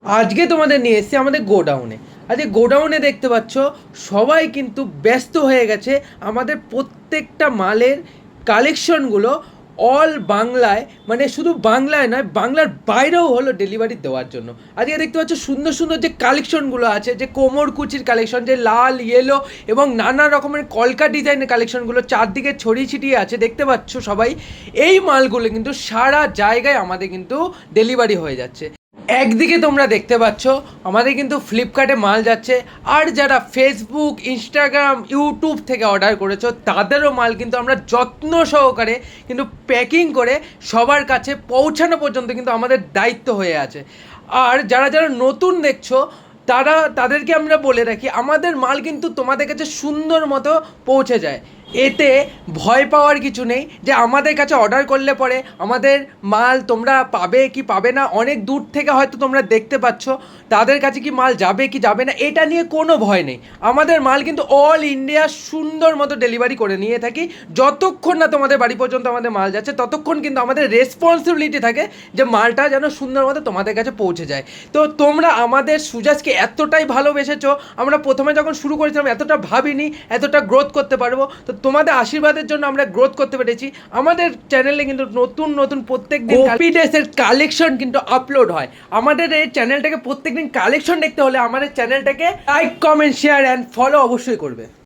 আজকে তোমাদের নিয়ে এসেছি আমাদের গোডাউনে। আজকে গোডাউনে দেখতে পাচ্ছ সবাই কিন্তু ব্যস্ত হয়ে গেছে আমাদের প্রত্যেকটা মালের কালেকশনগুলো অল বাংলায়, মানে শুধু বাংলায় নয়, বাংলার বাইরেও হলো ডেলিভারি দেওয়ার জন্য। আজকে দেখতে পাচ্ছ সুন্দর সুন্দর যে কালেকশনগুলো আছে, যে কোমর কুচির কালেকশন, যে লাল ইয়েলো এবং নানা রকমের কলকা ডিজাইনের কালেকশনগুলো চারদিকে ছড়িয়ে ছিটিয়ে আছে, দেখতে পাচ্ছ সবাই। এই মালগুলো কিন্তু সারা জায়গায় আমাদের কিন্তু ডেলিভারি হয়ে যাচ্ছে। একদিকে তোমরা দেখতে পাচ্ছ আমাদের কিন্তু ফ্লিপকার্টে মাল যাচ্ছে, আর যারা ফেসবুক, ইনস্টাগ্রাম, ইউটিউব থেকে অর্ডার করেছো তাদেরও মাল কিন্তু আমরা যত্ন সহকারে কিন্তু প্যাকিং করে সবার কাছে পৌঁছানো পর্যন্ত কিন্তু আমাদের দায়িত্ব হয়ে আছে। আর যারা যারা নতুন দেখছো তাদেরকে আমরা বলে রাখি, আমাদের মাল কিন্তু তোমাদের কাছে সুন্দর মতো পৌঁছে যায়। এতে ভয় পাওয়ার কিছু নেই যে আমাদের কাছে অর্ডার করলে পরে আমাদের মাল তোমরা পাবে কি পাবে না, অনেক দূর থেকে হয়তো তোমরা দেখতে পাচ্ছ, তাদের কাছে কি মাল যাবে কি যাবে না এটা নিয়ে কোনো ভয় নেই। আমাদের মাল কিন্তু অল ইন্ডিয়া সুন্দর মতো ডেলিভারি করে নিয়ে থাকি। যতক্ষণ না তোমাদের বাড়ি পর্যন্ত আমাদের মাল যাচ্ছে ততক্ষণ কিন্তু আমাদের রেসপন্সিবিলিটি থাকে যে মালটা যেন সুন্দর মতো তোমাদের কাছে পৌঁছে যায়। তো তোমরা আমাদের সুজাসকে এতটাই ভালোবেসেছো, আমরা প্রথমে যখন শুরু করেছিলাম এতটা ভাবিনি এতটা গ্রোথ করতে পারবো। তো তোমাদের আশীর্বাদের জন্য আমরা গ্রোথ করতে পেরেছি। আমাদের চ্যানেলে কিন্তু নতুন নতুন প্রত্যেক দিন কপি ড্রেসের কালেকশন কিন্তু আপলোড হয়। আমাদের এই চ্যানেলটাকে প্রত্যেক দিন কালেকশন দেখতে হলে আমাদের চ্যানেলটাকে like, comment, share and follow অবশ্যই করবে।